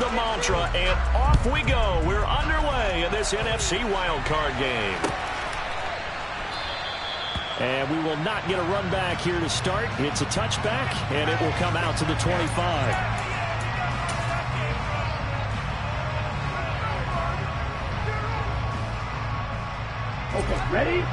the mantra, and off we go. We're underway in this NFC wildcard game. And we will not get a run back here to start. It's a touchback, and it will come out to the 25. Okay, ready?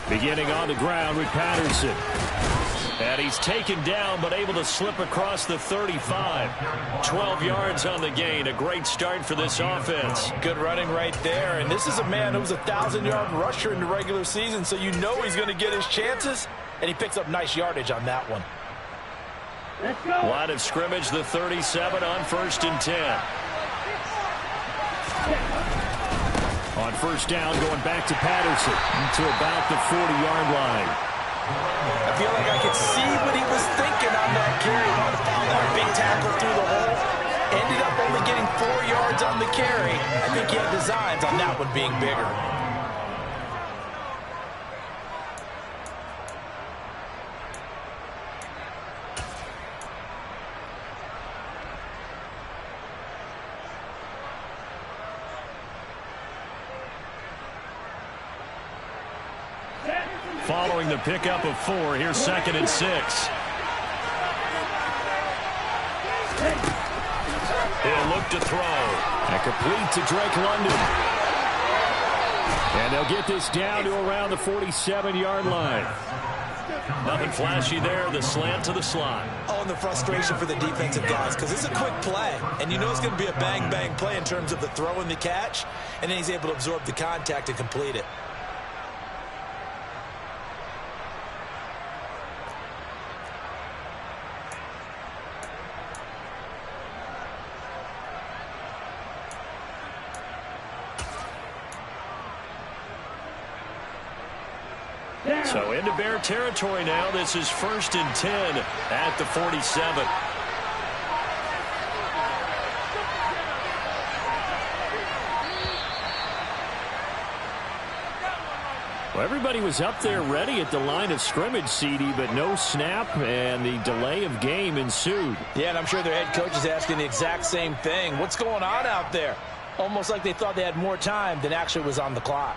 Beginning on the ground with Patterson. And he's taken down, but able to slip across the 35. 12 yards on the gain. A great start for this offense. Good running right there. And this is a man who was a 1,000-yard rusher in the regular season, so you know he's going to get his chances. And he picks up nice yardage on that one. Let's go. Line of scrimmage, the 37 on 1st and 10. On first down, going back to Patterson to about the 40-yard line. I feel like I could see what he was thinking on that carry. Found that big tackle through the hole. Ended up only getting 4 yards on the carry. I think he had designs on that one being bigger. Following the pickup of 4, here's 2nd and 6. He'll look to throw. And complete to Drake London. And they'll get this down to around the 47-yard line. Nothing flashy there. The slant to the slot. Oh, and the frustration for the defensive guys, because it's a quick play. And you know it's going to be a bang-bang play in terms of the throw and the catch. And then he's able to absorb the contact and complete it. So into Bear territory now. This is 1st and 10 at the 47. Well, everybody was up there ready at the line of scrimmage, CD, but no snap, and the delay of game ensued. Yeah, and I'm sure their head coach is asking the exact same thing. What's going on out there? Almost like they thought they had more time than actually was on the clock.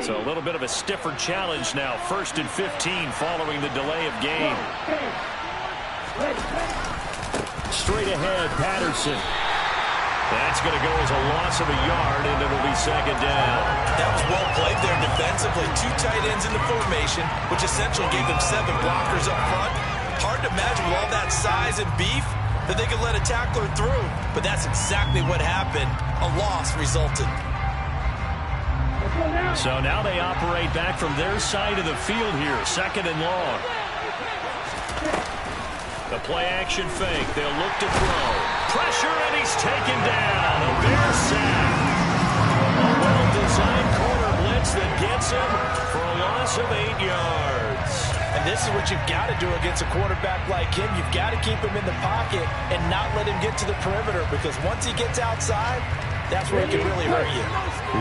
So a little bit of a stiffer challenge now. 1st and 15 following the delay of game. Straight ahead, Patterson. That's going to go as a loss of a yard, and it'll be 2nd down. That was well played there defensively. 2 tight ends in the formation, which essentially gave them 7 blockers up front. Hard to imagine with all that size and beef that they could let a tackler through. But that's exactly what happened. A loss resulted. So now they operate back from their side of the field here. 2nd and long. The play action fake. They'll look to throw. Pressure, and he's taken down. A Bear sack. A well-designed corner blitz that gets him for a loss of 8 yards. And this is what you've got to do against a quarterback like him. You've got to keep him in the pocket and not let him get to the perimeter, because once he gets outside, that's where he can really hurt you.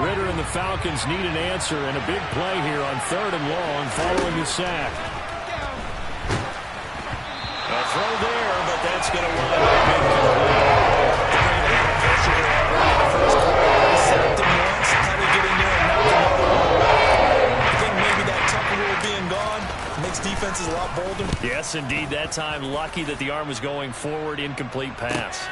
Ritter and the Falcons need an answer, and a big play here on 3rd and long following the sack. A throw there, but that's going to wind up incomplete. Sacked him once, had to get in there and knock another one. I think maybe that tucker rule being gone makes defenses a lot bolder. Yes, indeed. That time, lucky that the arm was going forward. Incomplete pass.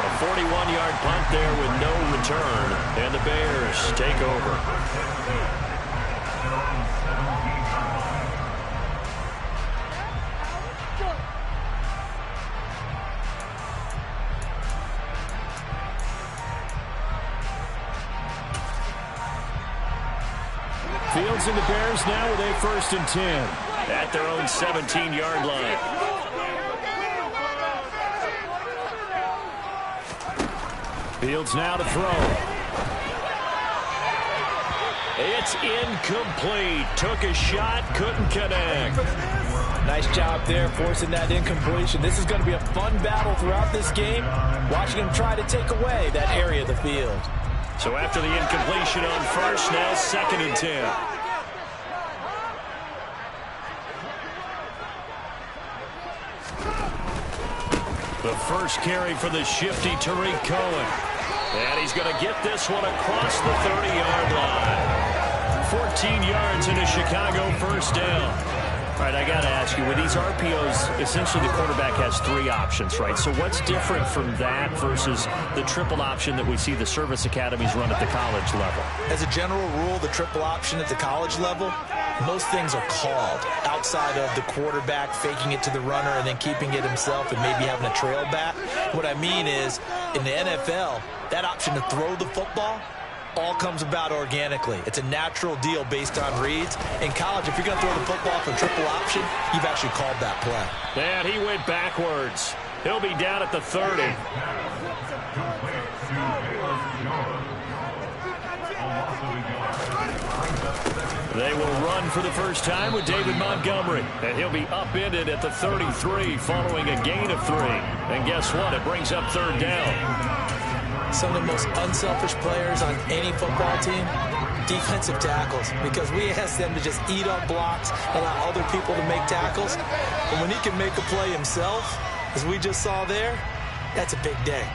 A 41-yard punt there with no return, and the Bears take over. Fields and the Bears now with a 1st and 10 at their own 17-yard line. Fields now to throw. It's incomplete. Took a shot, couldn't connect. Nice job there forcing that incompletion. This is going to be a fun battle throughout this game, watching him try to take away that area of the field. So after the incompletion on first, now 2nd and 10. The first carry for the shifty Tariq Cohen. And he's going to get this one across the 30-yard line. 14 yards in a Chicago first down. All right, I got to ask you, with these RPOs, essentially the quarterback has 3 options, right? So what's different from that versus the triple option that we see the service academies run at the college level? As a general rule, the triple option at the college level, most things are called outside of the quarterback faking it to the runner and then keeping it himself and maybe having a trail back. What I mean is, in the NFL, that option to throw the football all comes about organically. It's a natural deal based on reads. In college, if you're going to throw the football for triple option, you've actually called that play. And he went backwards. He'll be down at the 30. They will run for the first time with David Montgomery. And he'll be upended at the 33 following a gain of 3. And guess what? It brings up 3rd down. Some of the most unselfish players on any football team, defensive tackles, because we ask them to just eat up blocks, allow other people to make tackles. But when he can make a play himself, as we just saw there, that's a big day.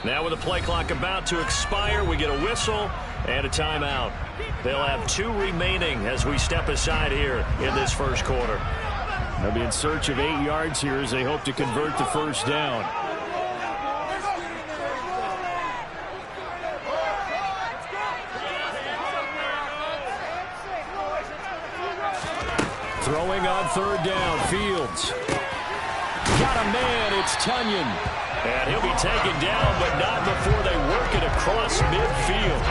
Now with the play clock about to expire, we get a whistle and a timeout. They'll have 2 remaining as we step aside here in this first quarter. They'll be in search of 8 yards here as they hope to convert the first down. Throwing on 3rd down, Fields. Got a man, it's Tunyon. And he'll be taken down, but not before they work it across midfield.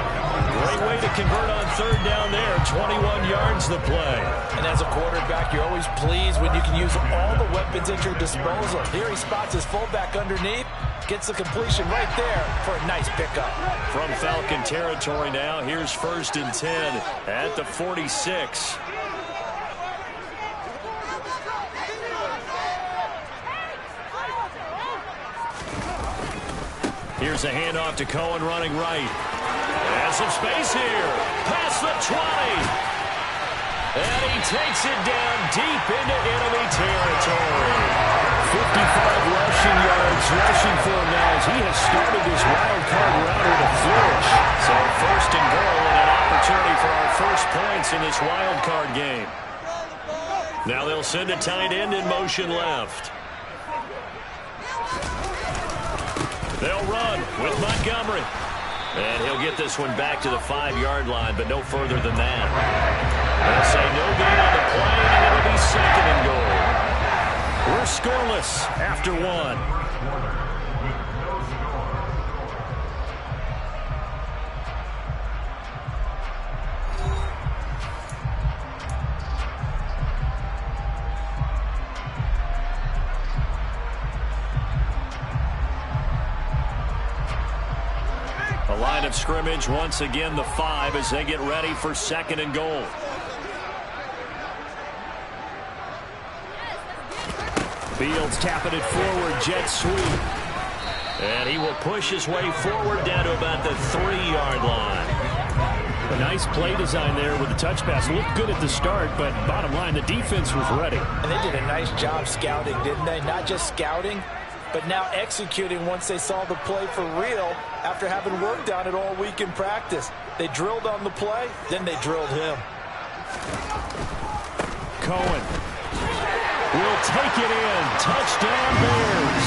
Great way to convert on 3rd down there. 21 yards the play. And as a quarterback, you're always pleased when you can use all the weapons at your disposal. Here he spots his fullback underneath, gets the completion right there for a nice pickup. From Falcon territory now, here's 1st and 10 at the 46. Here's a handoff to Cohen running right. Has some space here. Past the 20. And he takes it down deep into enemy territory. 55 rushing yards rushing for him now as he has started this wild card round with a flourish. So 1st and goal and an opportunity for our first points in this wild card game. Now they'll send a tight end in motion left. They'll run with Montgomery. And he'll get this one back to the 5-yard line, but no further than that. They'll say no gain on the play, and it'll be 2nd and goal. We're scoreless after 1. Line of scrimmage once again the 5 as they get ready for 2nd and goal. Fields tapping it forward, jet sweep. And he will push his way forward down to about the 3-yard line. A nice play design there with the touch pass. Looked good at the start, but bottom line, the defense was ready. And they did a nice job scouting, didn't they? Not just scouting, but now executing once they saw the play for real after having worked on it all week in practice. They drilled on the play, then they drilled him. Cohen will take it in. Touchdown Bears.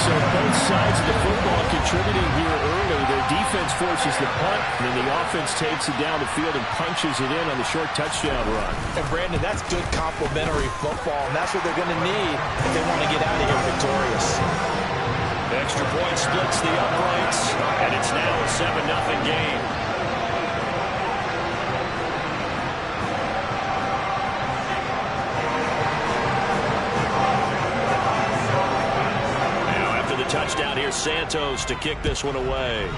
So both sides of the football contributing here early. Their defense forces the punt, and then the offense takes it down the field and punches it in on the short touchdown run. And Brandon, that's good complementary football, and that's what they're going to need if they want to get out of here victorious. Extra point splits the uprights, and it's now a 7-0 game. here's Santos to kick this one away.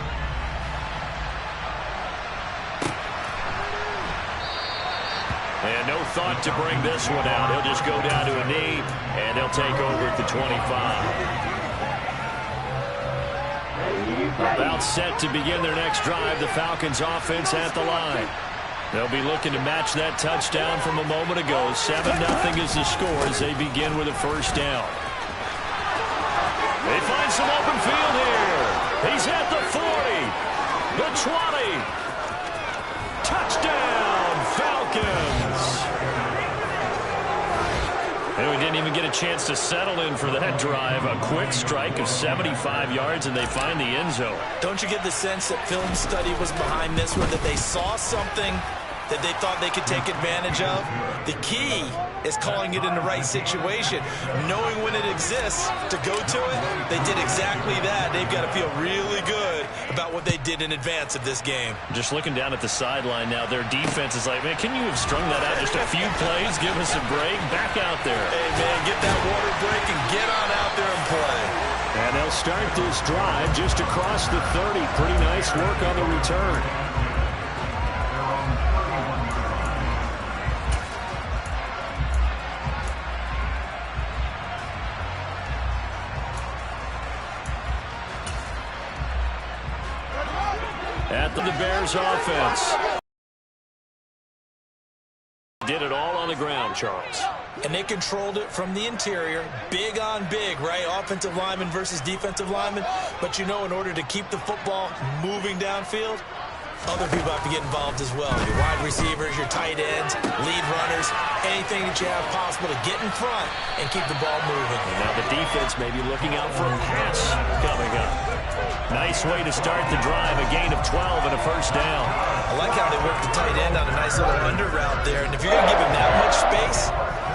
And no thought to bring this one out. He'll just go down to a knee, and he'll take over at the 25. About set to begin their next drive. The Falcons offense at the line. They'll be looking to match that touchdown from a moment ago. 7-0 is the score as they begin with a first down. They find some open field here. He's at the 40, the 20. Touchdown, Falcons. And we didn't even get a chance to settle in for that drive. A quick strike of 75 yards, and they find the end zone. Don't you get the sense that film study was behind this one, that they saw something that they thought they could take advantage of? The key is calling it in the right situation. Knowing when it exists to go to it, they did exactly that. They've got to feel really good about what they did in advance of this game. Just looking down at the sideline now, their defense is like, man, can you have strung that out just a few plays? Give us a break. Back out there. Hey, man, get that water break and get on out there and play. And they'll start this drive just across the 30. Pretty nice work on the return. At the Bears offense. Did it all on the ground, Charles. And they controlled it from the interior. Big on big, right? Offensive lineman versus defensive lineman. But you know, in order to keep the football moving downfield, other people have to get involved as well. Your wide receivers, your tight ends, lead runners, anything that you have possible to get in front and keep the ball moving. And now the defense may be looking out for a pass coming up. Nice way to start the drive, a gain of 12 and a first down. I like how they work the tight end on a nice little under route there. And if you're going to give him that much space,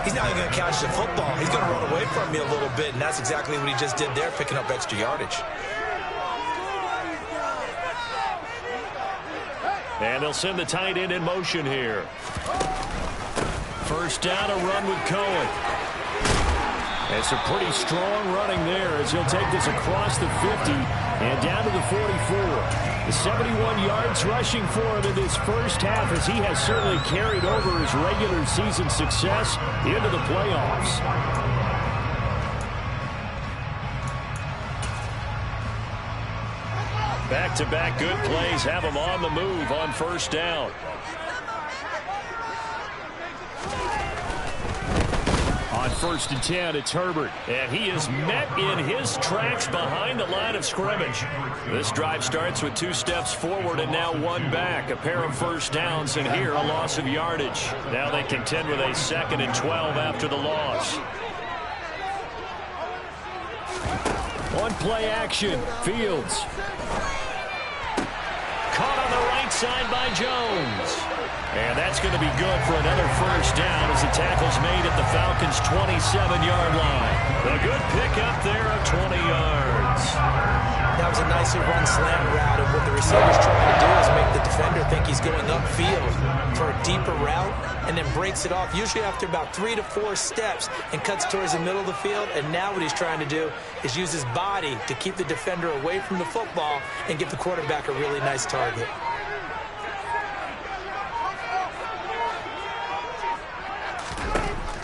he's not even going to catch the football. He's going to run away from you a little bit, and that's exactly what he just did there, picking up extra yardage. And they'll send the tight end in motion here. First down, a run with Cohen. It's a pretty strong running there as he'll take this across the 50 and down to the 44. The 71 yards rushing for him in this first half as he has certainly carried over his regular season success into the playoffs. Back-to-back good plays have him on the move on first down. On 1st and 10, it's Herbert, and he is met in his tracks behind the line of scrimmage. This drive starts with 2 steps forward and now 1 back. A pair of first downs, and here a loss of yardage. Now they contend with a 2nd and 12 after the loss. On play action, Fields. Caught on the right side by Jones. And that's going to be good for another first down as the tackle's made at the Falcons' 27-yard line. A good pickup there of 20 yards. That was a nicely run slant route, and what the receiver's trying to do is make the defender think he's going upfield for a deeper route and then breaks it off, usually after about 3 to 4 steps, and cuts towards the middle of the field. And now what he's trying to do is use his body to keep the defender away from the football and give the quarterback a really nice target.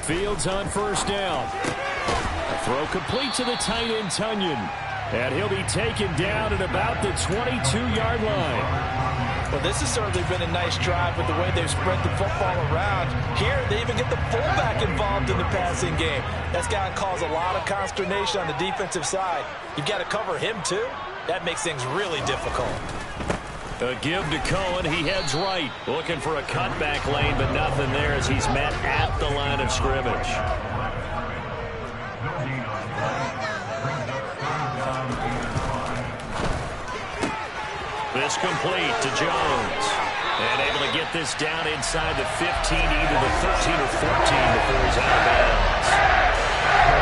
Fields on first down. A throw complete to the tight end, Tunyon. And he'll be taken down at about the 22-yard line. Well, this has certainly been a nice drive with the way they've spread the football around. Here, they even get the fullback involved in the passing game. That's got to cause a lot of consternation on the defensive side. You've got to cover him, too. That makes things really difficult. A give to Cohen. He heads right. Looking for a cutback lane, but nothing there as he's met at the line of scrimmage. This complete to Jones. And able to get this down inside the 15, either the 13 or 14 before he's out of bounds.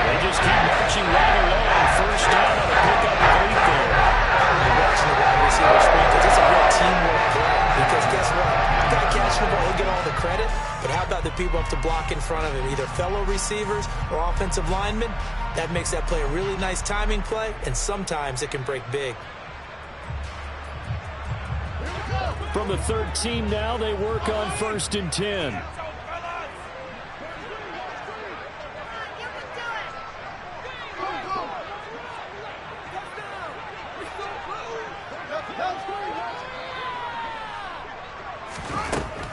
They just keep marching right along. First down on a pickup of 8 there. You're watching the wide receiver screen because it's a real teamwork play. Because guess what? The guy catching the ball, he'll get all the credit. But how about the people have to block in front of him, either fellow receivers or offensive linemen. That makes that play a really nice timing play, and sometimes it can break big. From the 13 now, they work on 1st and 10.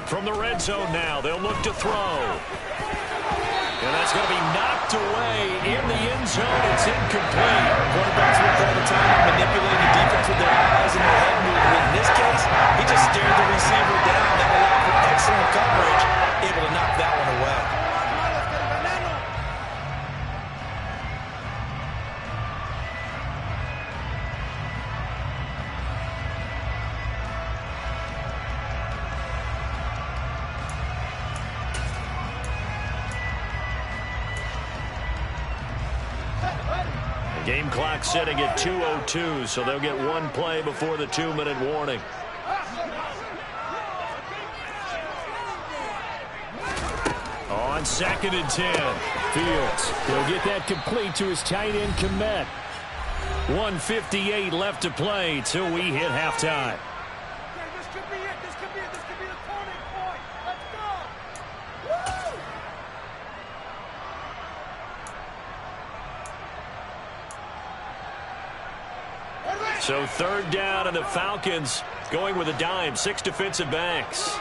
From the red zone now, they'll look to throw. And that's going to be knocked away in the end zone. It's incomplete. Quarterbacks work all the time manipulating the defense with their eyes and their head movement. In this case, he just stared the receiver down. That allowed for excellent coverage, able to knock that one away. Game clock setting at 2:02, so they'll get one play before the 2-minute warning. On 2nd and 10, Fields. He'll get that complete to his tight end, Komet. 1:58 left to play till we hit halftime. This could be it. This could be it. This could be the turning point. Let's go. Woo! So 3rd down, and the Falcons going with a dime. 6 defensive backs.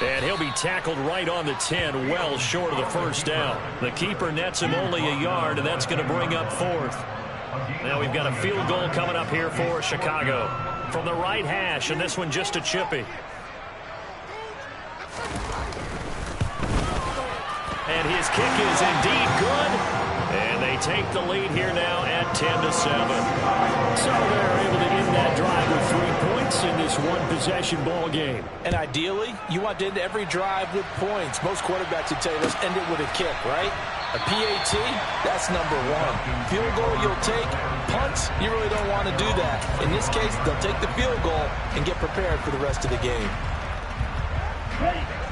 And he'll be tackled right on the 10, well short of the 1st down. The keeper nets him only a yard, and that's going to bring up 4th. Now we've got a field goal coming up here for Chicago. From the right hash, and this one just a chippy. And his kick is indeed good. And they take the lead here now at 10-7. So they're able to end that drive with 3 points in this one-possession ball game. And ideally, you want to end every drive with points. Most quarterbacks would tell you, let's end it with a kick, right? A PAT, that's number 1. Field goal you'll take. Punts, you really don't want to do that. In this case, they'll take the field goal and get prepared for the rest of the game.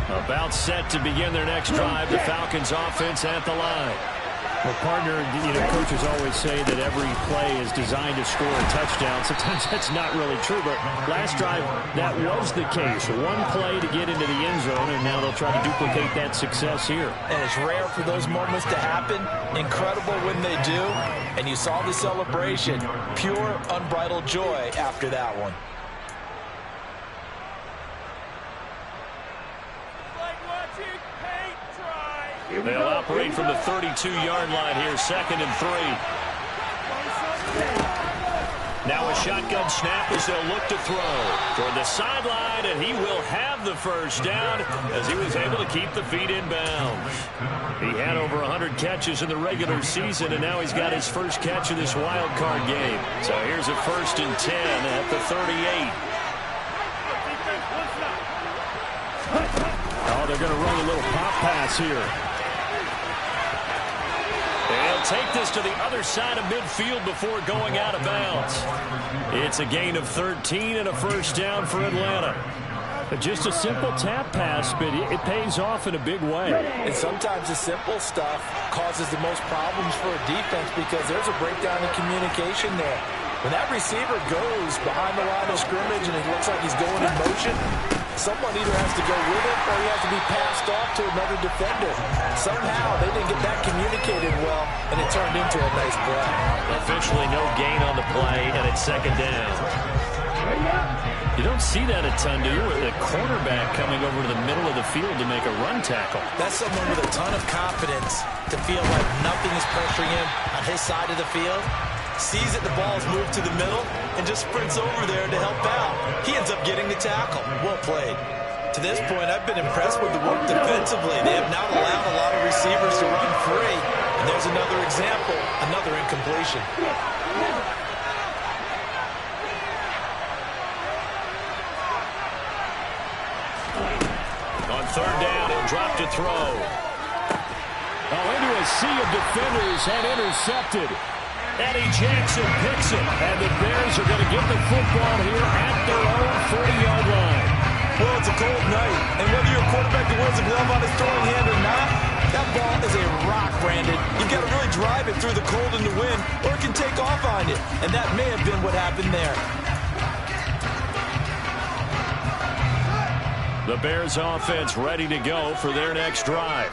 About set to begin their next drive. The Falcons offense at the line. Well, partner, coaches always say that every play is designed to score a touchdown. Sometimes that's not really true, but last drive, that was the case. One play to get into the end zone, and now they'll try to duplicate that success here. And it's rare for those moments to happen. Incredible when they do. And you saw the celebration. Pure, unbridled joy after that one. They'll operate from the 32-yard line here, 2nd and 3. Now a shotgun snap as they'll look to throw toward the sideline, and he will have the 1st down as he was able to keep the feet in bounds. He had over 100 catches in the regular season, and now he's got his first catch of this wild card game. So here's a 1st and 10 at the 38. Oh, they're going to run a little pop pass here. They'll take this to the other side of midfield before going out of bounds. It's a gain of 13 and a 1st down for Atlanta. Just a simple tap pass, but it pays off in a big way. And sometimes the simple stuff causes the most problems for a defense because there's a breakdown in communication there. When that receiver goes behind the line of scrimmage and it looks like he's going in motion, someone either has to go with it or he has to be passed off to another defender. Somehow they didn't get that communicated well, and it turned into a nice play. Officially no gain on the play, and it's 2nd down. You don't see that a ton, do you? With a cornerback coming over to the middle of the field to make a run tackle. That's someone with a ton of confidence to feel like nothing is pressuring him on his side of the field. Sees that the ball's moved to the middle and just sprints over there to help out. He ends up getting the tackle. Well played. To this point, I've been impressed with the work defensively. They have not allowed a lot of receivers to run free. And there's another example, another incompletion. On 3rd down, he'll drop to throw. Oh, into a sea of defenders and intercepted. Eddie Jackson picks it. And the Bears are going to get the football here at their own 40-yard line. Well, it's a cold night, and whether you're a quarterback that wears a glove on his throwing hand or not, that ball is a rock, Brandon. You've got to really drive it through the cold and the wind, or it can take off on you. And that may have been what happened there. The Bears offense ready to go for their next drive.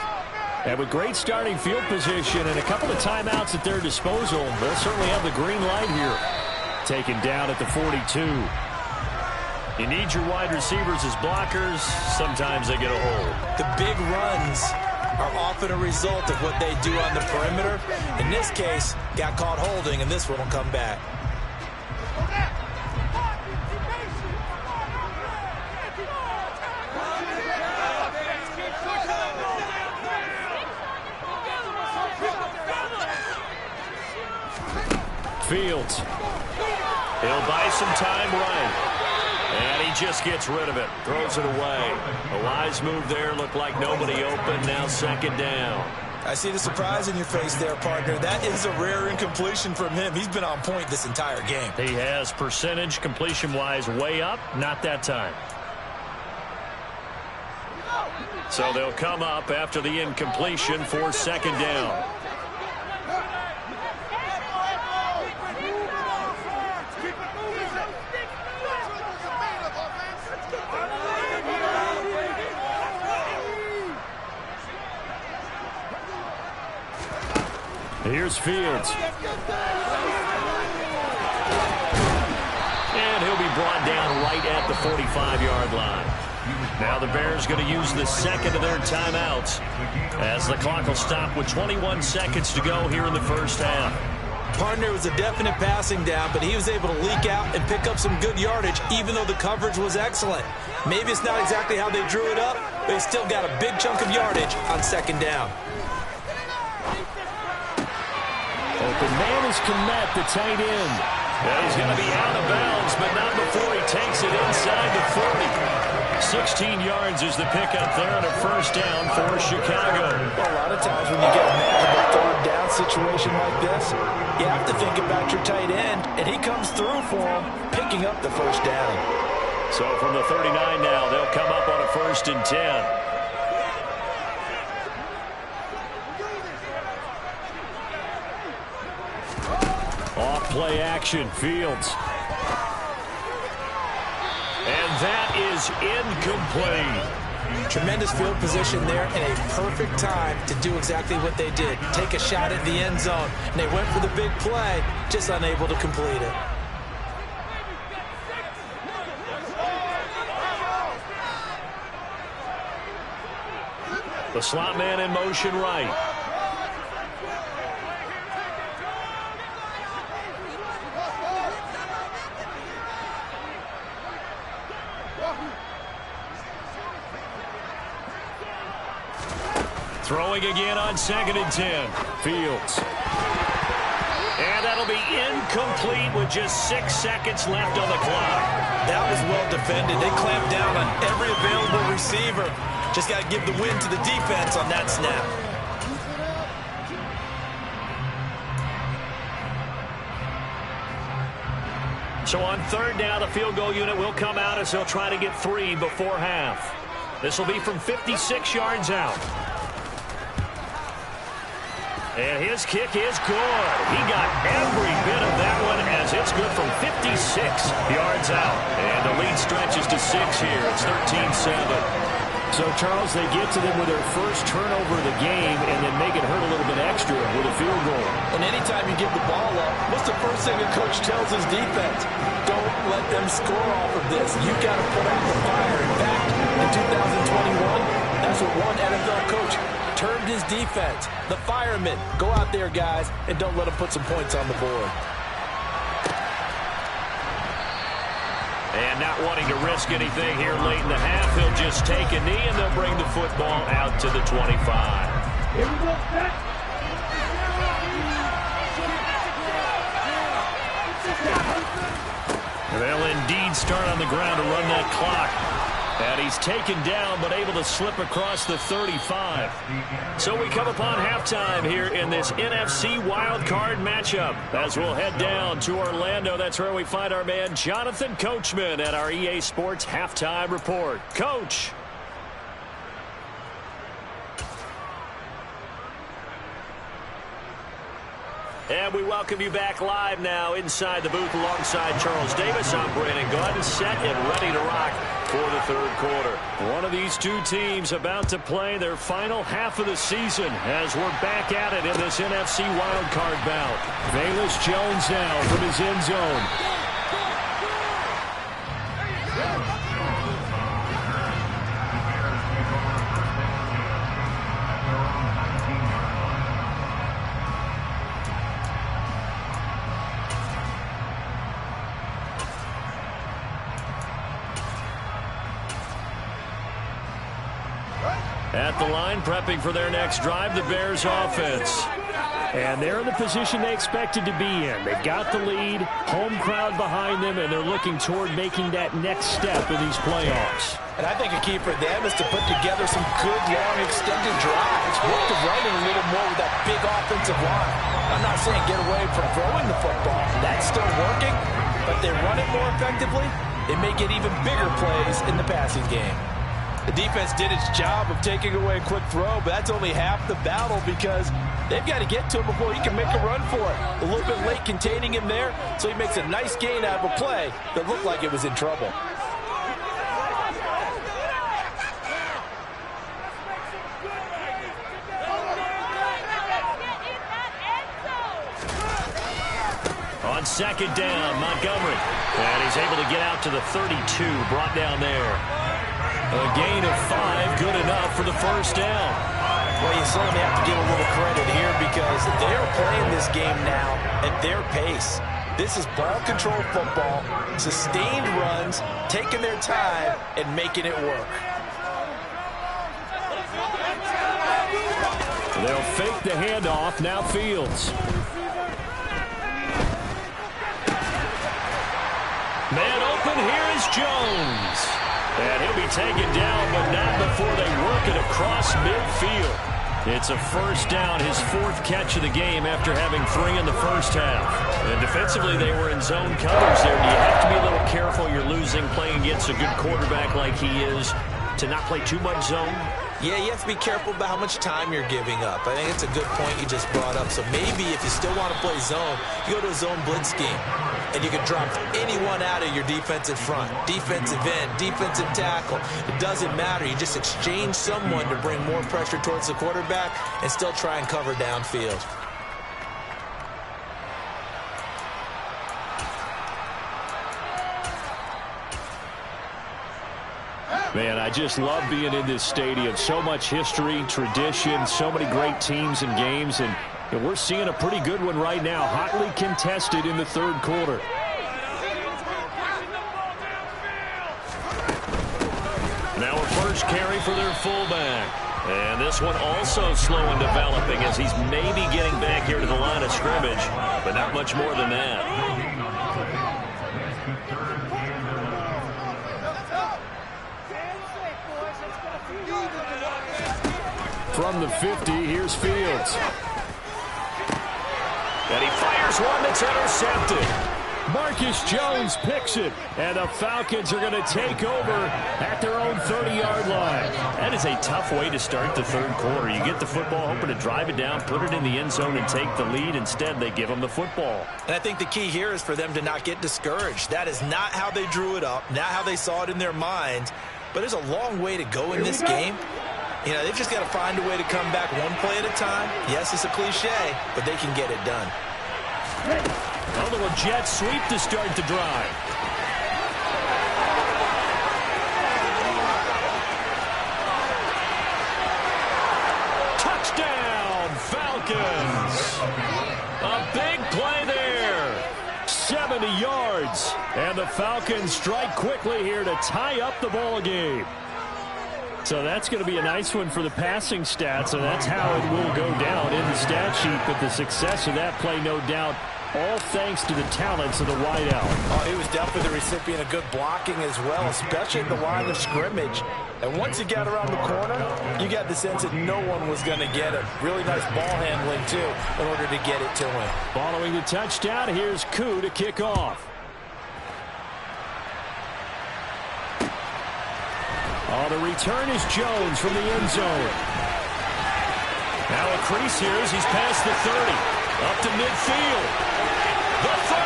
And with great starting field position and a couple of timeouts at their disposal, they'll certainly have the green light here. Taken down at the 42. You need your wide receivers as blockers. Sometimes they get a hold. The big runs are often a result of what they do on the perimeter. In this case, got caught holding, and this one will come back. Fields. He'll buy some time right. And he just gets rid of it. Throws it away. A wise move there. Looked like nobody open. Now second down. I see the surprise in your face there, partner. That is a rare incompletion from him. He's been on point this entire game. He has percentage completion-wise way up. Not that time. So they'll come up after the incompletion for second down. Here's Fields. And he'll be brought down right at the 45-yard line. Now the Bears going to use the second of their timeouts as the clock will stop with 21 seconds to go here in the first half. Partner was a definite passing down, but he was able to leak out and pick up some good yardage, even though the coverage was excellent. Maybe it's not exactly how they drew it up, but he still got a big chunk of yardage on second down. Open man is Kmet, the tight end. Yeah, he's going to be out of bounds, but not before he takes it inside the 40. 16 yards is the pickup there on a first down for Chicago. Well, a lot of times when you get a third down situation like this, you have to think about your tight end, and he comes through for him, picking up the first down. So from the 39 now, they'll come up on a 1st and 10. Off-play action, Fields. And that is incomplete. Tremendous field position there and a perfect time to do exactly what they did. Take a shot at the end zone. And they went for the big play, just unable to complete it. The slot man in motion right. Throwing again on 2nd and 10. Fields. And that'll be incomplete with just 6 seconds left on the clock. That was well defended. They clamped down on every available receiver. Just got to give the win to the defense on that snap. So on 3rd down, the field goal unit will come out as they'll try to get 3 before half. This will be from 56 yards out. And his kick is good. He got every bit of that one as it's good from 56 yards out. And the lead stretches to 6 here. It's 13-7. So, Charles, they get to them with their first turnover of the game and then make it hurt a little bit extra with a field goal. And anytime you give the ball up, what's the first thing a coach tells his defense? Don't let them score off of this. You got to put out the fire. In fact, in 2021, that's what one NFL coach termed his defense. The firemen. Go out there, guys, and don't let them put some points on the board. And not wanting to risk anything here late in the half, he'll just take a knee and they'll bring the football out to the 25. Here we go, set. They'll indeed start on the ground to run that clock. And he's taken down, but able to slip across the 35. So we come upon halftime here in this NFC wildcard matchup. As we'll head down to Orlando, that's where we find our man Jonathan Coachman at our EA Sports Halftime Report. Coach. And we welcome you back live now inside the booth alongside Charles Davis. I'm Brandon Gunn, set and ready to rock for the third quarter. One of these two teams about to play their final half of the season as we're back at it in this NFC wildcard bout. Velus Jones now from his end zone. At the line, prepping for their next drive, the Bears offense. And they're in the position they expected to be in. They've got the lead, home crowd behind them, and they're looking toward making that next step in these playoffs. And I think a key for them is to put together some good, long, extended drives. Work the running a little more with that big offensive line. I'm not saying get away from throwing the football. That's still working, but they run it more effectively. They may get even bigger plays in the passing game. The defense did its job of taking away a quick throw, but that's only half the battle because they've got to get to him before he can make a run for it. A little bit late containing him there, so he makes a nice gain out of a play that looked like it was in trouble. On second down, Montgomery. And he's able to get out to the 32, brought down there. A gain of 5, good enough for the first down. Well, you certainly have to give a little credit here because they're playing this game now at their pace. This is ball control football, sustained runs, taking their time and making it work. They'll fake the handoff, now Fields. Man open, here is Jones. And he'll be taken down, but not before they work it across midfield. It's a first down, his 4th catch of the game after having 3 in the first half. And defensively, they were in zone coverage there. You have to be a little careful. You're losing, playing against a good quarterback like he is, to not play too much zone. Yeah, you have to be careful about how much time you're giving up. I think it's a good point you just brought up. So maybe if you still want to play zone, you go to a zone blitz scheme. And you can drop anyone out of your defensive front. Defensive end, defensive tackle. It doesn't matter. You just exchange someone to bring more pressure towards the quarterback and still try and cover downfield. Man, I just love being in this stadium. So much history, tradition, so many great teams and games, and we're seeing a pretty good one right now, hotly contested in the third quarter. Now a first carry for their fullback. And this one also slow in developing as he's maybe getting back here to the line of scrimmage, but not much more than that. From the 50, here's Fields. And he fires one that's intercepted. Marcus Jones picks it, and the Falcons are going to take over at their own 30-yard line. That is a tough way to start the third quarter. You get the football, hoping to drive it down, put it in the end zone, and take the lead. Instead, they give them the football. And I think the key here is for them to not get discouraged. That is not how they drew it up, not how they saw it in their minds. But there's a long way to go in this game. You know, they've just got to find a way to come back one play at a time. Yes, it's a cliche, but they can get it done. A little jet sweep to start the drive. Touchdown, Falcons. A big play there. 70 yards. And the Falcons strike quickly here to tie up the ball game. So that's going to be a nice one for the passing stats, and that's how it will go down in the stat sheet. But the success of that play, no doubt, all thanks to the talents of the wideout. Oh, he was definitely the recipient of good blocking as well, especially at the line of scrimmage. And once he got around the corner, you got the sense that no one was going to get him. Really nice ball handling, too, in order to get it to him. Following the touchdown, here's Koo to kick off. Oh, the return is Jones from the end zone. Now a crease here as he's past the 30. Up to midfield. The 30.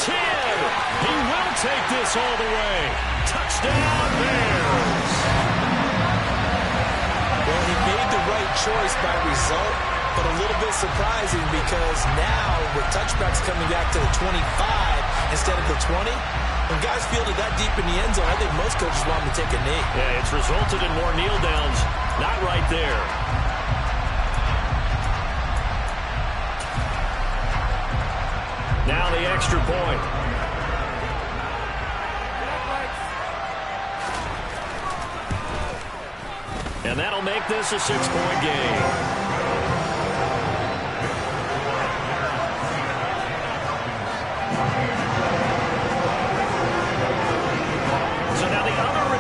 10. He will take this all the way. Touchdown, Bears. Well, he made the right choice by result, but a little bit surprising because now with touchbacks coming back to the 25 instead of the 20, when guys fielded that deep in the end zone, I think most coaches want them to take a knee. Yeah, it's resulted in more kneel downs. Not right there. Now the extra point. And that'll make this a 6-point game.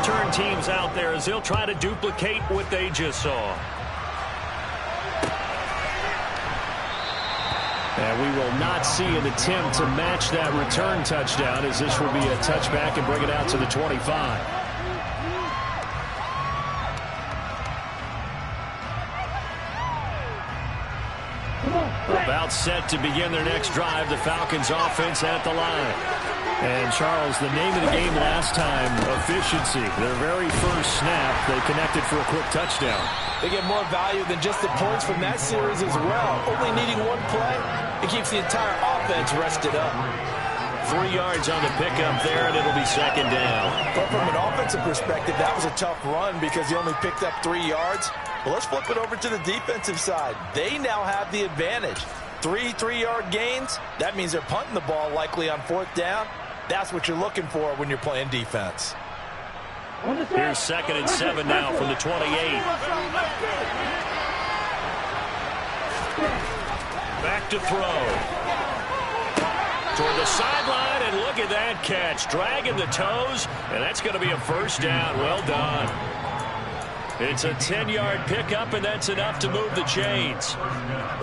Return teams out there as they'll try to duplicate what they just saw. And we will not see an attempt to match that return touchdown, as this will be a touchback and bring it out to the 25. About set to begin their next drive. The Falcons offense at the line. And, Charles, the name of the game last time, efficiency. Their very first snap, they connected for a quick touchdown. They get more value than just the points from that series as well. Only needing one play, it keeps the entire offense rested up. 3 yards on the pickup there, and it'll be second down. But from an offensive perspective, that was a tough run because he only picked up 3 yards. Well, let's flip it over to the defensive side. They now have the advantage. 3 3-yard gains, that means they're punting the ball likely on 4th down. That's what you're looking for when you're playing defense. Here's 2nd and 7 now from the 28. Back to throw. Toward the sideline, and look at that catch. Dragging the toes, and that's going to be a first down. Well done. It's a 10-yard pickup, and that's enough to move the chains.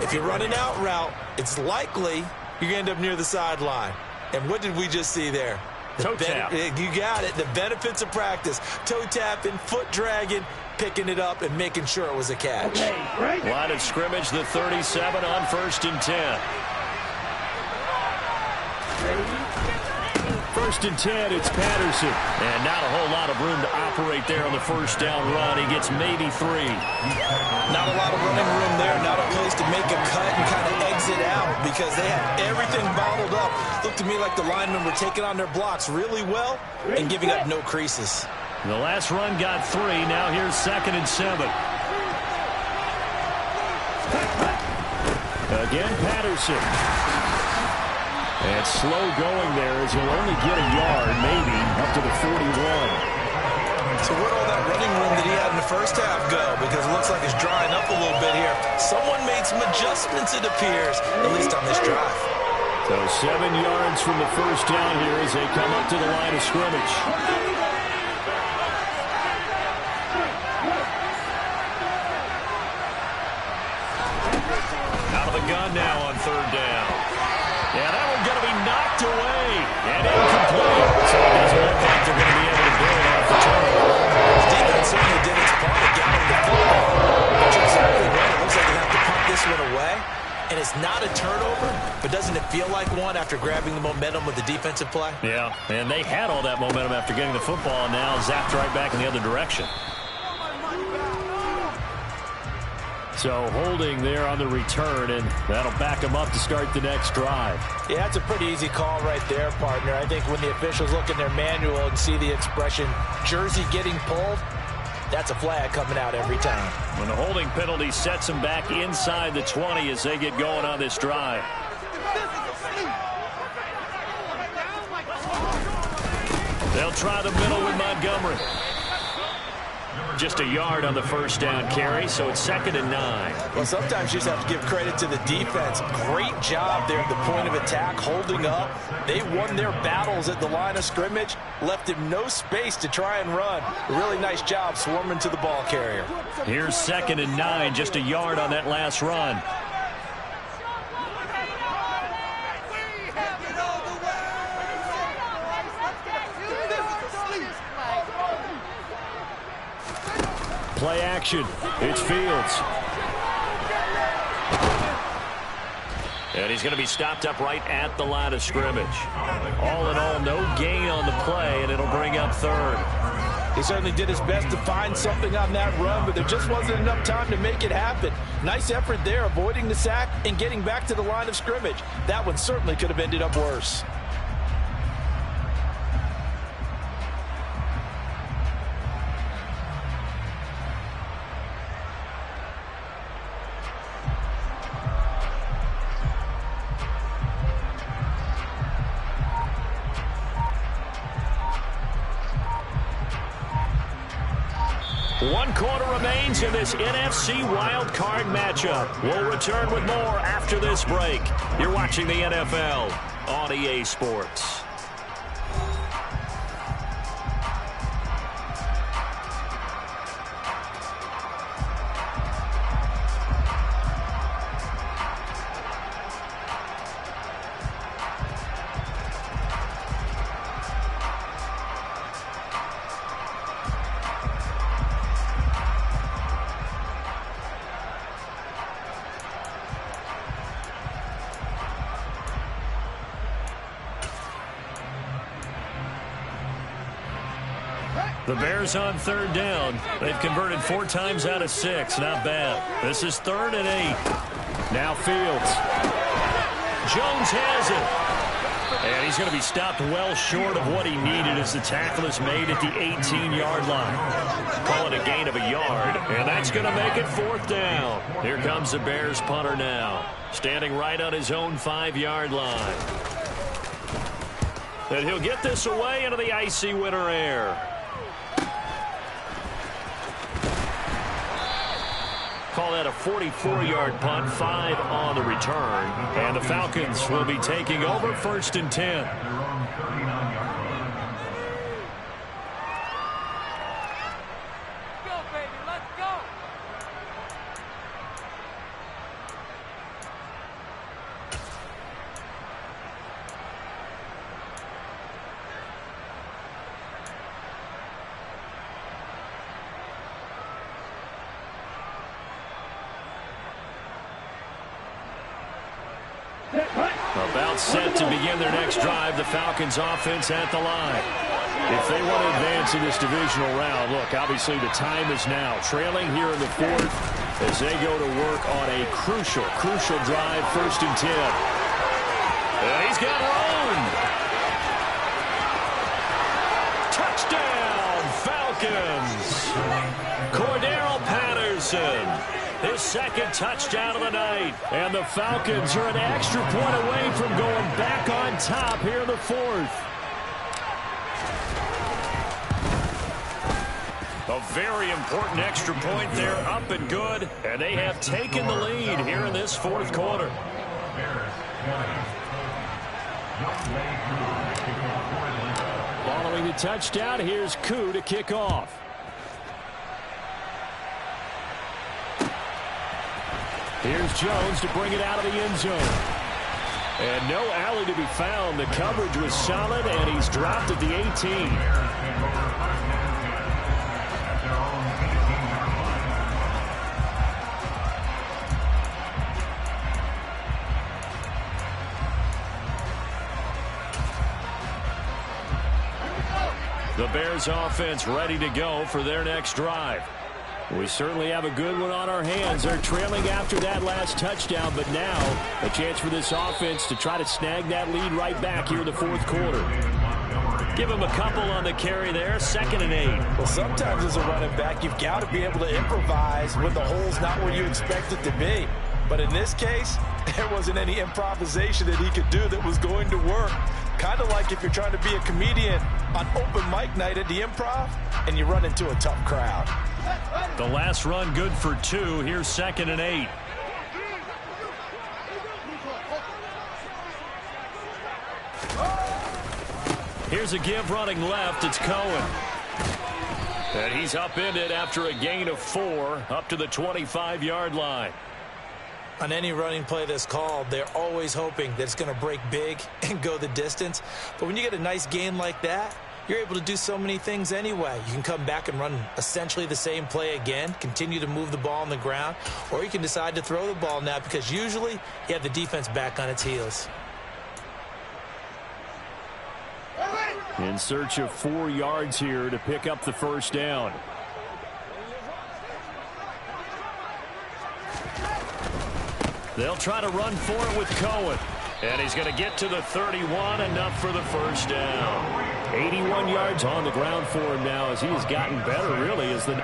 If you're running out route, it's likely you're going to end up near the sideline. And what did we just see there? Toe tap. You got it. The benefits of practice. Toe tapping, foot dragging, picking it up, and making sure it was a catch. Line of scrimmage, the 37 on 1st and 10. 1st and 10, it's Patterson. And not a whole lot of room to operate there on the first down run. He gets maybe 3. Not a lot of running room there. Not a place to make a cut and kind of exit out because they had everything bottled up. Looked to me like the linemen were taking on their blocks really well and giving up no creases. The last run got 3. Now here's 2nd and 7. Again, Patterson. And slow going there as he'll only get a yard, maybe, up to the 41. So where'd all that running room that he had in the first half go? Because it looks like it's drying up a little bit here. Someone made some adjustments, it appears, at least on this drive. So 7 yards from the first down here as they come up to the line of scrimmage. Out of the gun now on 3rd down. Yeah, that one's going to be knocked away and incomplete. So it doesn't look like they're going to be able to build off the turnover. The defense certainly did its part of gathering the football. But you're exactly right. It looks like they have to punt this one away. And it's not a turnover, but doesn't it feel like one after grabbing the momentum with the defensive play? Yeah, and they had all that momentum after getting the football and now zapped right back in the other direction. So holding there on the return, and that'll back them up to start the next drive. Yeah, that's a pretty easy call right there, partner. I think when the officials look in their manual and see the expression, jersey getting pulled, that's a flag coming out every time. When the holding penalty sets them back inside the 20 as they get going on this drive. They'll try the middle with Montgomery. just a yard on the first down carry, so it's 2nd and 9. Well, sometimes you just have to give credit to the defense. Great job there at the point of attack, holding up. They won their battles at the line of scrimmage, left him no space to try and run. A really nice job swarming to the ball carrier. Here's 2nd and 9, just a yard on that last run. Play action. It's Fields. And he's going to be stopped up right at the line of scrimmage. All in all, no gain on the play, and it'll bring up 3rd. He certainly did his best to find something on that run, but there just wasn't enough time to make it happen. Nice effort there, avoiding the sack and getting back to the line of scrimmage. That one certainly could have ended up worse. One quarter remains in this NFC wildcard matchup. We'll return with more after this break. You're watching the NFL on EA Sports. The Bears on 3rd down. They've converted 4 times out of 6. Not bad. This is 3rd and 8. Now Fields. Jones has it. And he's going to be stopped well short of what he needed as the tackle is made at the 18-yard line. Call it a gain of a yard, and that's going to make it 4th down. Here comes the Bears punter now, standing right on his own 5-yard line. And he'll get this away into the icy winter air. Call that a 44-yard punt, 5 on the return. And the Falcons will be taking over 1st and 10. Go, baby, let's go. About set to begin their next drive, the Falcons offense at the line. If they want to advance in this divisional round, look, obviously the time is now. Trailing here in the 4th as they go to work on a crucial drive, 1st and 10. And he's got room. Touchdown, Falcons. Cordero Patterson. His 2nd touchdown of the night. And the Falcons are an extra point away from going back on top here in the 4th. A very important extra point there, up and good. And they have taken the lead here in this 4th quarter. Following the touchdown, here's Koo to kick off. Here's Jones to bring it out of the end zone. And no alley to be found. The coverage was solid, and he's dropped at the 18. The Bears offense ready to go for their next drive. We certainly have a good one on our hands. They're trailing after that last touchdown, but now a chance for this offense to try to snag that lead right back here in the 4th quarter. Give him a couple on the carry there, 2nd and 8. Well, sometimes as a running back, you've got to be able to improvise when the hole's not where you expect it to be. But in this case, there wasn't any improvisation that he could do that was going to work. Kind of like if you're trying to be a comedian on open mic night at the Improv and you run into a tough crowd. The last run good for 2. Here's 2nd and 8. Here's a give running left. It's Cohen. And he's upended after a gain of 4 up to the 25-yard line. On any running play that's called, they're always hoping that it's going to break big and go the distance. But when you get a nice gain like that, you're able to do so many things anyway. You can come back and run essentially the same play again, continue to move the ball on the ground, or you can decide to throw the ball now because usually you have the defense back on its heels. In search of 4 yards here to pick up the first down. They'll try to run for it with Cohen. And he's going to get to the 31, enough for the first down. 81 yards on the ground for him now as he has gotten better, really, as the...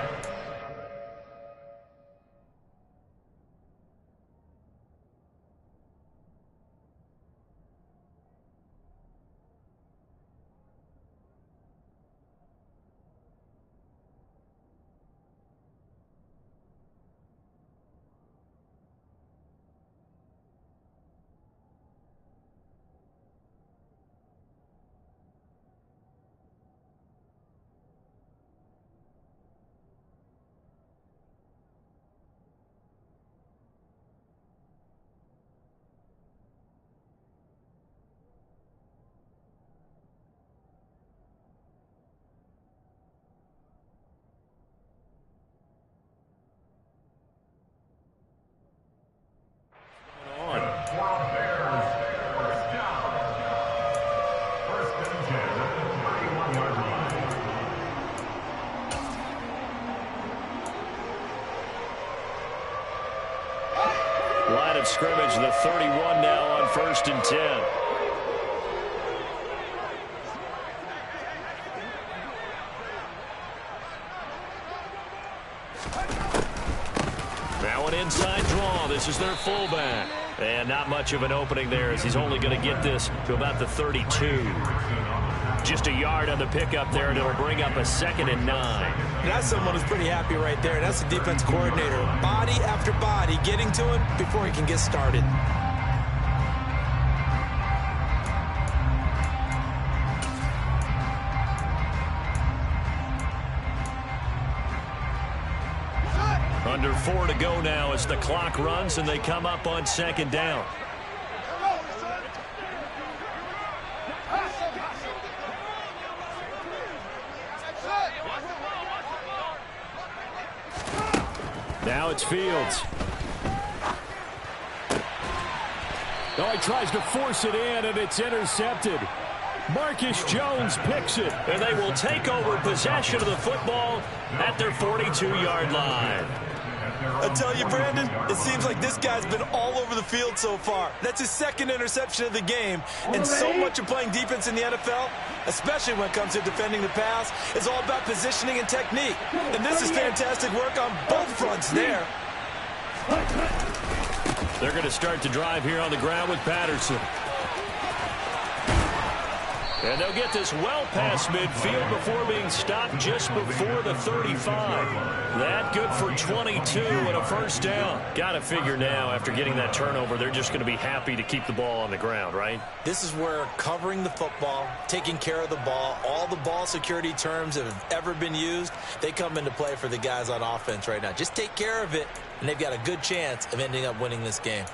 Line of scrimmage, the 31 now on 1st and 10. Now an inside draw. This is their fullback. And not much of an opening there as he's only going to get this to about the 32. Just a yard on the pickup there, and it'll bring up a 2nd and 9. And that's someone who's pretty happy right there. That's the defense coordinator. Body after body getting to him before he can get started. Under 4 to go now as the clock runs and they come up on 2nd down. Now it's Fields. Oh, he tries to force it in, and it's intercepted. Marcus Jones picks it. And they will take over possession of the football at their 42-yard line. I tell you, Brandon, it seems like this guy's been all over the field so far. That's his 2nd interception of the game. And so much of playing defense in the NFL, especially when it comes to defending the pass, is all about positioning and technique. And this is fantastic work on both fronts there. They're going to start to drive here on the ground with Patterson. And they'll get this well past midfield before being stopped just before the 35. That good for 22 and a first down. Got to figure now after getting that turnover, they're just going to be happy to keep the ball on the ground, right? This is where covering the football, taking care of the ball, all the ball security terms that have ever been used, they come into play for the guys on offense right now. Just take care of it, and they've got a good chance of ending up winning this game.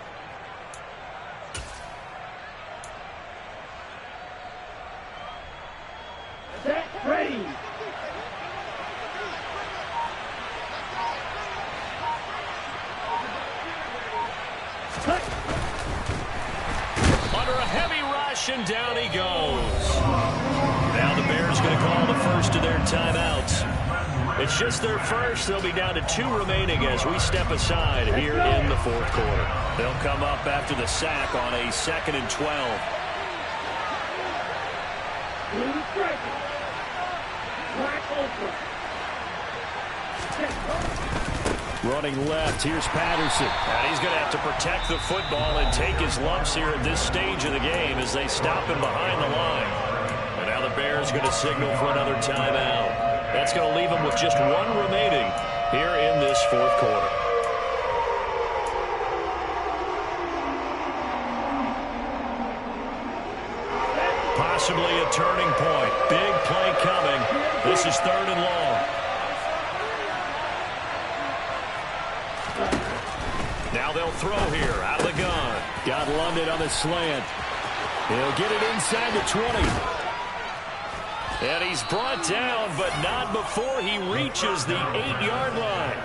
Ready. Under a heavy rush, and down he goes. Now the Bears going to call the first of their timeouts. It's just their first. They'll be down to 2 remaining as we step aside here in the 4th quarter. They'll come up after the sack on a 2nd and 12. Running left, here's Patterson. And he's going to have to protect the football and take his lumps here at this stage of the game as they stop him behind the line. And now the Bears going to signal for another timeout. That's going to leave them with just 1 remaining here in this fourth quarter. Possibly a turning point. Big play coming. This is 3rd and long. Now they'll throw here out of the gun. Got London on the slant. He'll get it inside the 20. And he's brought down, but not before he reaches the 8-yard line.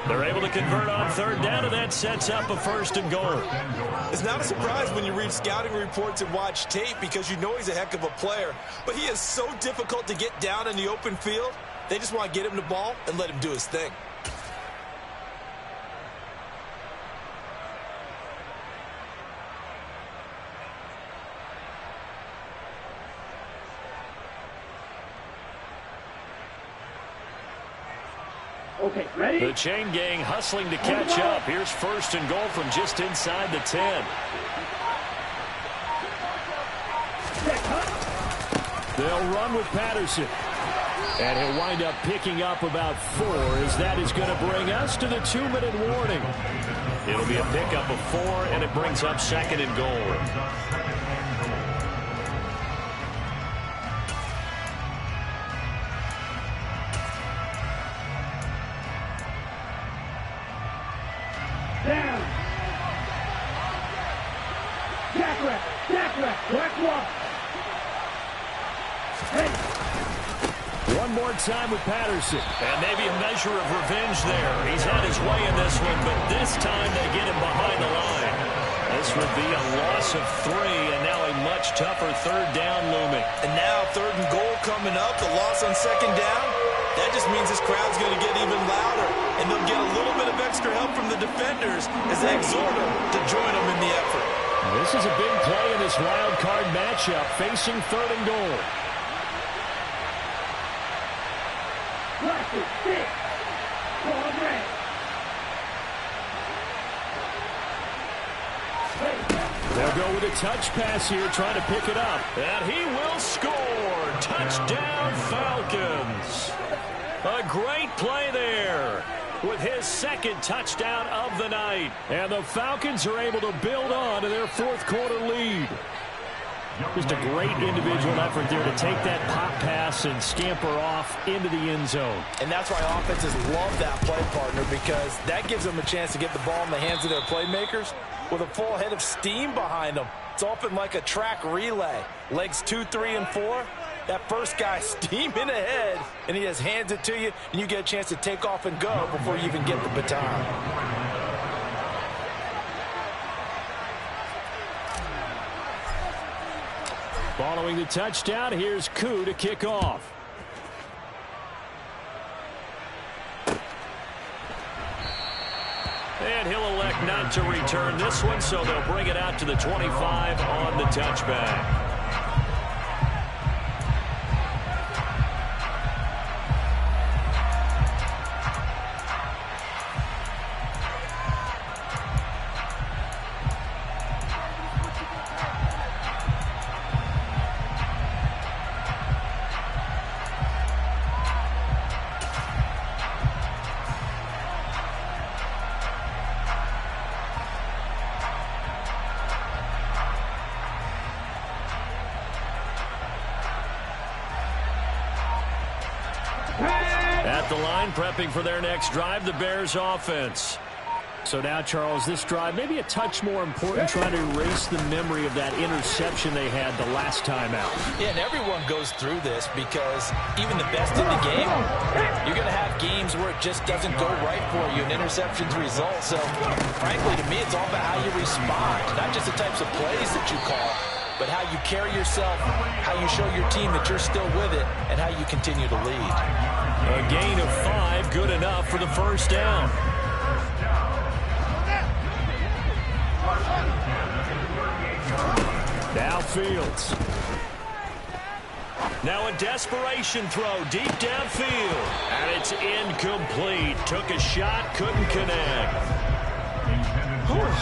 They're able to convert on 3rd down, and that sets up a 1st and goal. It's not a surprise when you read scouting reports and watch tape because you know he's a heck of a player. But he is so difficult to get down in the open field. They just want to get him the ball and let him do his thing. Okay, ready? The chain gang hustling to catch up. Here's 1st and goal from just inside the 10. They'll run with Patterson. And he'll wind up picking up about 4 as that is going to bring us to the 2-minute warning. It'll be a pickup of 4, and it brings up 2nd and goal. Down. Jack left. Black one. Hey. One more time with Patterson. And maybe a measure of revenge there. He's had his way in this one, but this time they get him behind the line. This would be a loss of 3, and now a much tougher 3rd down looming. And now 3rd and goal coming up. The loss on 2nd down. That just means this crowd's going to get even louder, and they'll get a little bit of extra help from the defenders as they exhort them to join them in the effort. This is a big play in this wild card matchup, facing 3rd and goal. They'll go with a touch pass here, trying to pick it up. And he will score. Touchdown, Falcons. A great play there with his 2nd touchdown of the night. And the Falcons are able to build on to their 4th quarter lead. Just a great individual effort there to take that pop pass and scamper off into the end zone. And that's why offenses love that play partner, because that gives them a chance to get the ball in the hands of their playmakers with a full head of steam behind them. It's often like a track relay. Legs 2, 3, and 4. That first guy steaming ahead, and he just hands it to you, and you get a chance to take off and go before you even get the baton. Following the touchdown, here's Koo to kick off. And he'll elect not to return this one, so they'll bring it out to the 25 on the touchback. At the line, prepping for their next drive, the Bears offense. So now, Charles, this drive maybe a touch more important, trying to erase the memory of that interception they had the last time out. Yeah, and everyone goes through this because even the best in the game, you're going to have games where it just doesn't go right for you, and interceptions result. So, frankly, to me, it's all about how you respond, not just the types of plays that you call, but how you carry yourself, how you show your team that you're still with it, and how you continue to lead. A gain of 5, good enough for the 1st down. Now Fields. Now a desperation throw deep downfield. And it's incomplete. Took a shot, couldn't connect.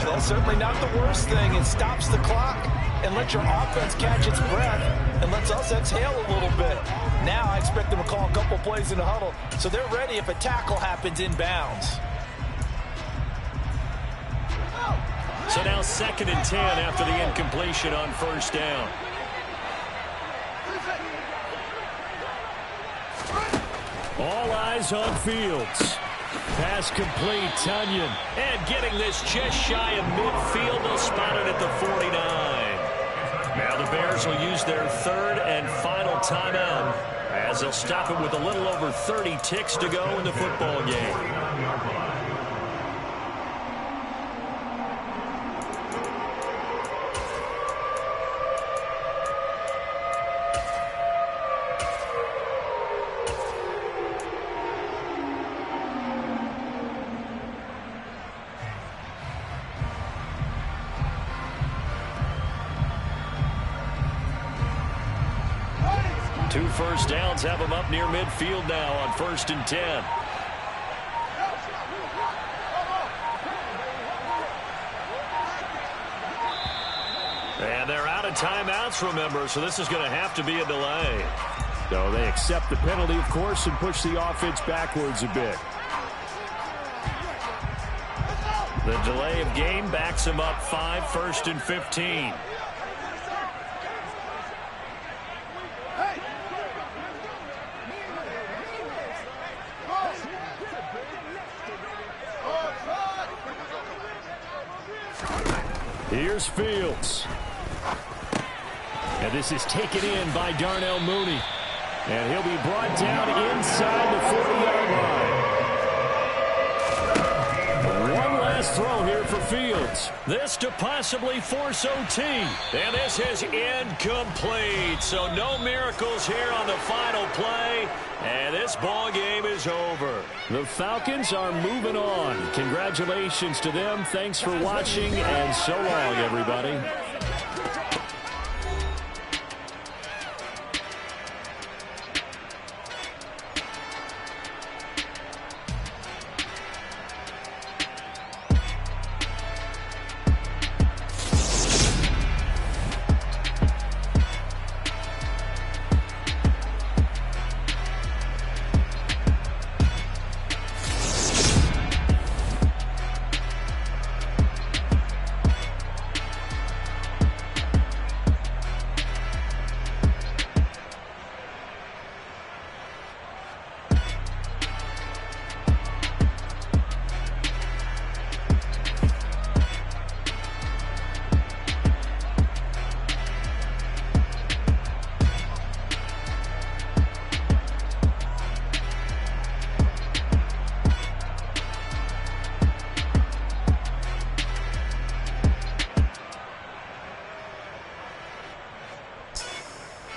That's certainly not the worst thing. It stops the clock. and let your offense catch its breath and lets us exhale a little bit. Now I expect them to call a couple plays in the huddle so they're ready if a tackle happens inbounds. So now 2nd and 10 after the incompletion on first down. All eyes on Fields. Pass complete, Tunyon. And getting this just shy of midfield, they'll spot it at the 49. Now the Bears will use their 3rd and final timeout as they'll stop it with a little over 30 ticks to go in the football game. 2 first downs have them up near midfield now on 1st and 10. And they're out of timeouts, remember, so this is going to have to be a delay. So they accept the penalty, of course, and push the offense backwards a bit. The delay of game backs them up 5, 1st and 15. Here's Fields. And this is taken in by Darnell Mooney. And he'll be brought down inside the 40-yard line. One last throw here for Fields. This to possibly force OT. And this is incomplete. So no miracles here on the final play. And this ball game is over. The Falcons are moving on. Congratulations to them. Thanks for watching, and so long, everybody.